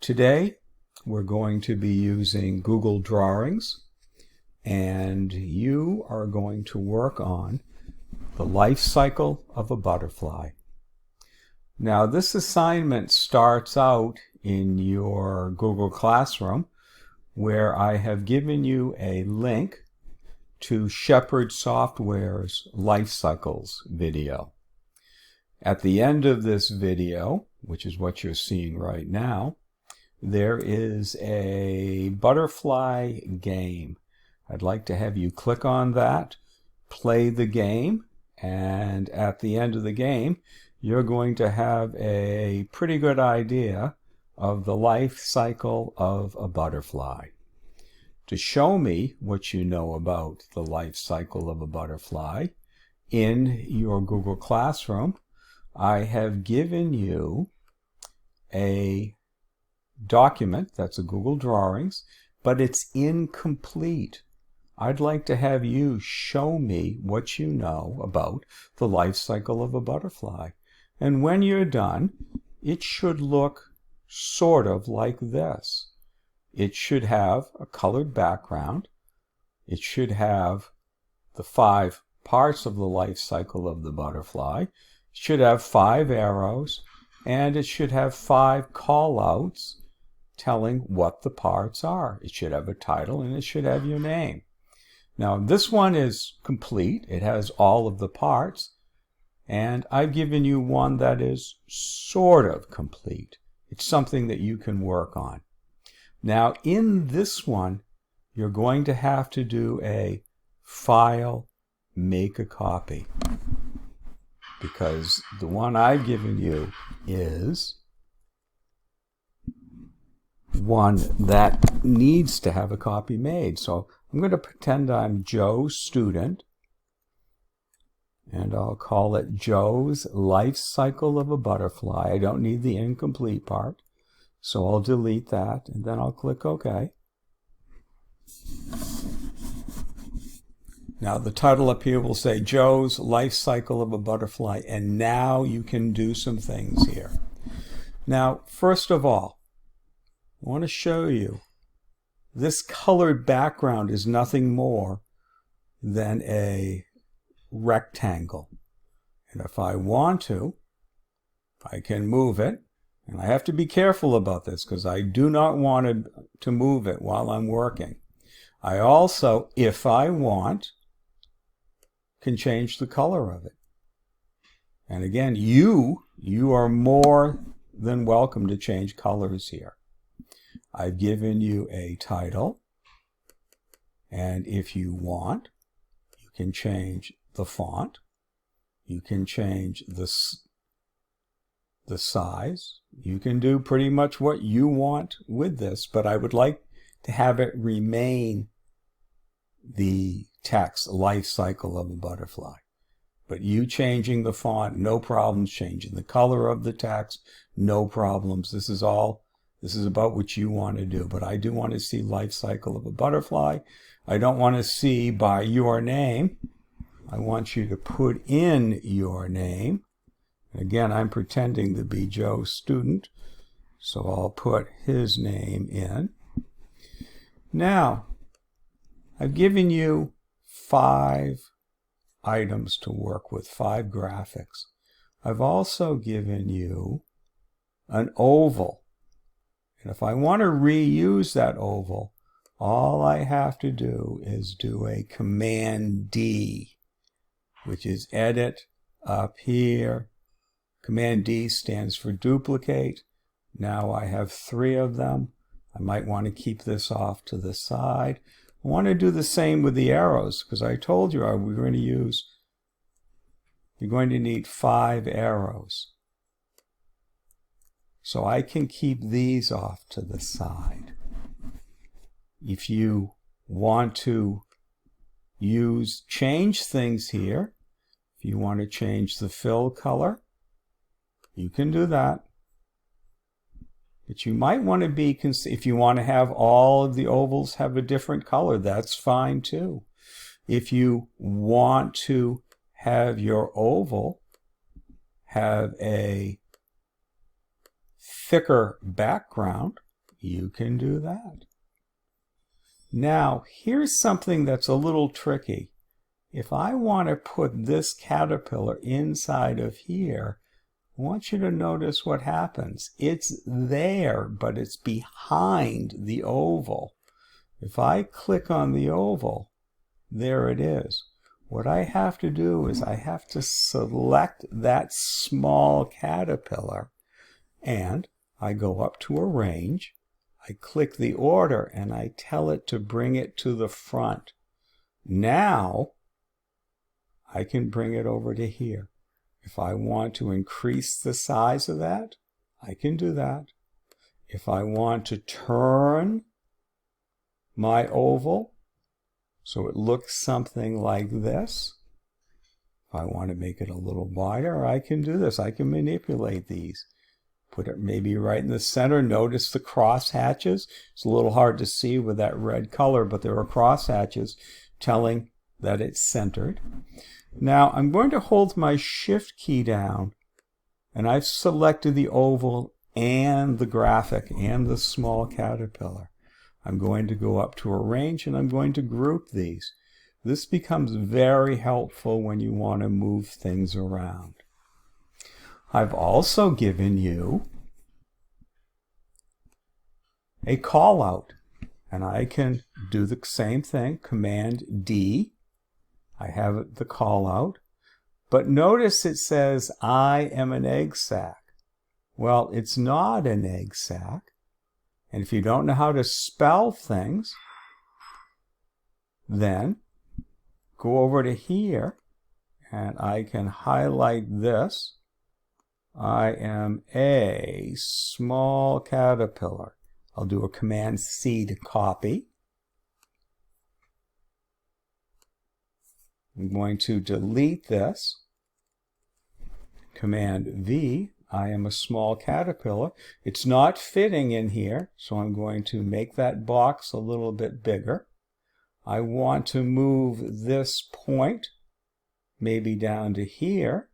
Today we're going to be using Google Drawings, and you are going to work on the life cycle of a butterfly. Now this assignment starts out in your Google Classroom, where I have given you a link to Shepherd Software's Life Cycles video. At the end of this video, which is what you're seeing right now, there is a butterfly game. I'd like to have you click on that, play the game, and at the end of the game, you're going to have a pretty good idea of the life cycle of a butterfly. To show me what you know about the life cycle of a butterfly in your Google Classroom, I have given you a document that's a Google Drawings, but it's incomplete. I'd like to have you show me what you know about the life cycle of a butterfly. And when you're done, it should look sort of like this. It should have a colored background. It should have the 5 parts of the life cycle of the butterfly. It should have 5 arrows, and it should have 5 call-outs telling what the parts are. It should have a title, and it should have your name. Now this one is complete. It has all of the parts, and I've given you one that is sort of complete. It's something that you can work on. Now in this one, you're going to have to do a file, make a copy, because the one I've given you is one that needs to have a copy made. So I'm going to pretend I'm Joe's student, and I'll call it Joe's Life Cycle of a Butterfly. I don't need the incomplete part, so I'll delete that, and then I'll click OK. Now the title up here will say Joe's Life Cycle of a Butterfly, and now you can do some things here. Now, first of all, I want to show you this colored background is nothing more than a rectangle. And if I want to, I can move it. And I have to be careful about this because I do not want to move it while I'm working. I also, if I want, can change the color of it. And again, you are more than welcome to change colors here. I've given you a title, and if you want, you can change the font. You can change the size. You can do pretty much what you want with this, but I would like to have it remain the text life cycle of a butterfly. But you changing the font, no problems. Changing the color of the text, no problems. This is about what you want to do. But I do want to see life cycle of a butterfly. I don't want to see by your name. I want you to put in your name. Again, I'm pretending to be Joe's student, so I'll put his name in. Now, I've given you 5 items to work with, 5 graphics. I've also given you an oval. And if I want to reuse that oval, all I have to do is do a Command D, which is edit up here. Command D stands for duplicate. Now I have 3 of them. I might want to keep this off to the side. I want to do the same with the arrows, because I told you you're going to need 5 arrows. So I can keep these off to the side. If you want to change things here, if you want to change the fill color, you can do that. But you might want to be, if you want to have all of the ovals have a different color, that's fine too. If you want to have your oval have a thicker background, you can do that. Now, here's something that's a little tricky. If I want to put this caterpillar inside of here, I want you to notice what happens. It's there, but it's behind the oval. If I click on the oval, there it is. What I have to do is I have to select that small caterpillar, and I go up to Arrange. I click the order, and I tell it to bring it to the front. Now, I can bring it over to here. If I want to increase the size of that, I can do that. If I want to turn my oval so it looks something like this, if I want to make it a little wider, I can do this. I can manipulate these. Put it maybe right in the center. Notice the cross hatches. It's a little hard to see with that red color, but there are cross hatches telling that it's centered. Now I'm going to hold my Shift key down, and I've selected the oval and the graphic and the small caterpillar. I'm going to go up to Arrange, and I'm going to group these. This becomes very helpful when you want to move things around. I've also given you a call out, and I can do the same thing, Command D. I have the call out, but notice it says I am an egg sac. Well, it's not an egg sac, and if you don't know how to spell things, then go over to here, and I can highlight this. I am a small caterpillar. I'll do a Command C to copy. I'm going to delete this. Command V, I am a small caterpillar. It's not fitting in here, so I'm going to make that box a little bit bigger. I want to move this point maybe down to here.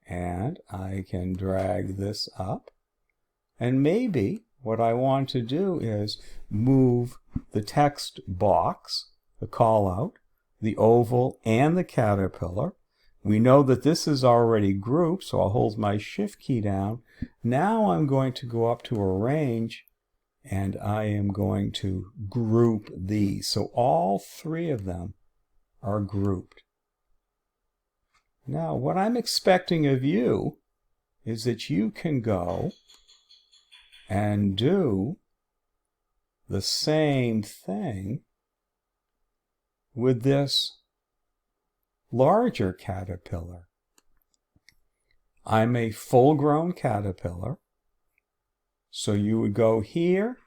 And I can drag this up. And maybe what I want to do is move the text box, the call out, the oval, and the caterpillar. We know that this is already grouped, so I'll hold my Shift key down. Now I'm going to go up to Arrange, and I am going to group these. So all three of them are grouped. Now, what I'm expecting of you is that you can go and do the same thing with this larger caterpillar. I'm a full-grown caterpillar, so you would go here.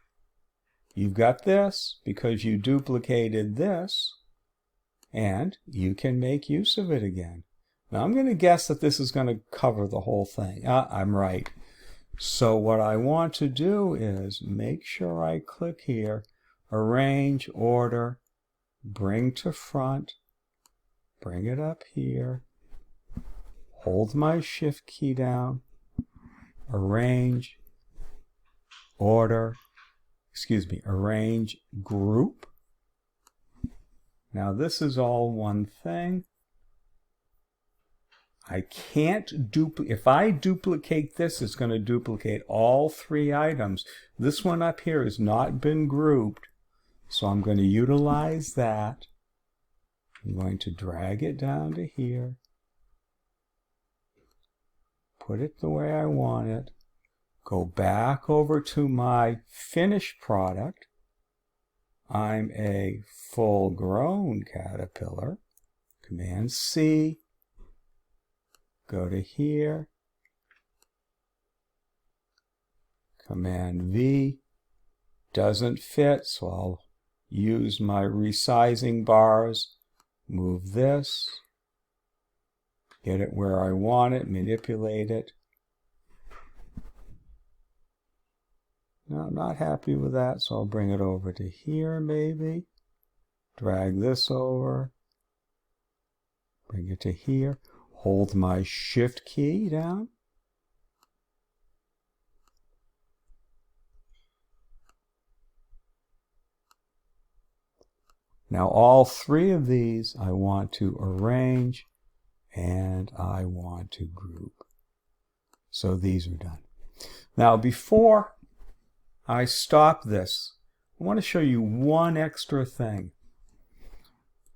You've got this because you duplicated this, and you can make use of it again. Now I'm going to guess that this is going to cover the whole thing. I'm right. So what I want to do is make sure I click here, Arrange, Order, Bring to Front, bring it up here, hold my Shift key down, Arrange, Order, Arrange, Group. Now this is all one thing. I can't if I duplicate this, it's going to duplicate all three items. This one up here has not been grouped, so I'm going to utilize that. I'm going to drag it down to here, put it the way I want it, go back over to my finished product. I'm a full-grown caterpillar. Command C. Go to here, Command V, doesn't fit, so I'll use my resizing bars, move this, get it where I want it, manipulate it. Now I'm not happy with that, so I'll bring it over to here maybe, drag this over, bring it to here. Hold my Shift key down. Now all three of these I want to arrange and I want to group. So these are done. Now before I stop this, I want to show you one extra thing.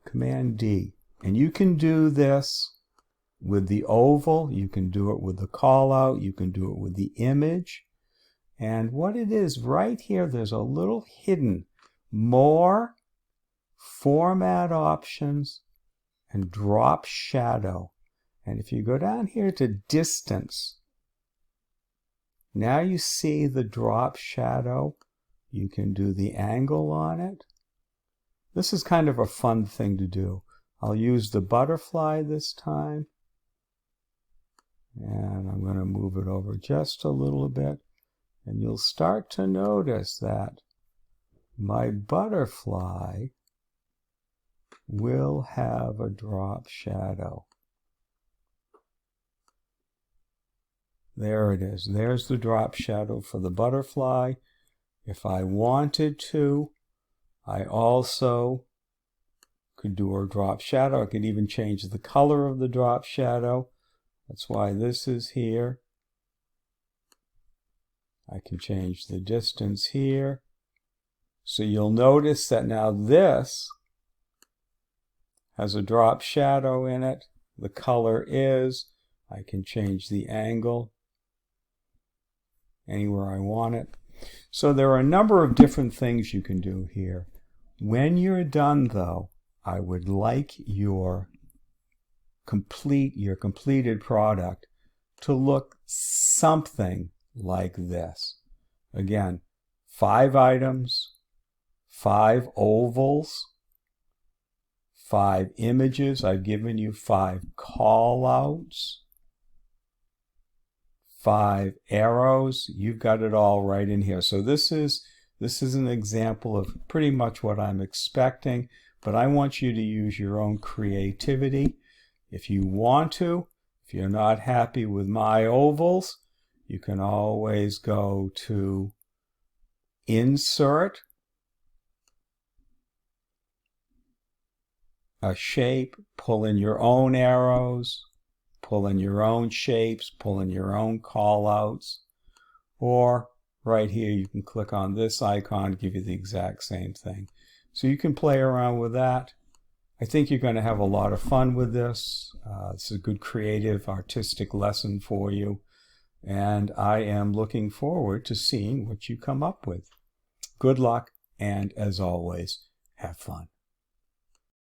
Command D. And you can do this with the oval, you can do it with the call out, you can do it with the image. And what it is right here, there's a little hidden more, format options, and drop shadow. And if you go down here to distance, now you see the drop shadow. You can do the angle on it. This is kind of a fun thing to do. I'll use the butterfly this time. And I'm going to move it over just a little bit. And you'll start to notice that my butterfly will have a drop shadow. There it is. There's the drop shadow for the butterfly. If I wanted to, I also could do a drop shadow. I could even change the color of the drop shadow. That's why this is here. I can change the distance here. So you'll notice that now this has a drop shadow in it. The color is, I can change the angle anywhere I want it. So there are a number of different things you can do here. When you're done though, I would like your completed product to look something like this. Again, 5 items, 5 ovals, 5 images. I've given you 5 call-outs, 5 arrows. You've got it all right in here. So this is an example of pretty much what I'm expecting, but I want you to use your own creativity. If you want to, if you're not happy with my ovals, you can always go to Insert, a shape, pull in your own arrows, pull in your own shapes, pull in your own callouts, or right here you can click on this icon, give you the exact same thing. So you can play around with that. I think you're going to have a lot of fun with this. It's a good creative, artistic lesson for you. And I am looking forward to seeing what you come up with. Good luck, and as always, have fun.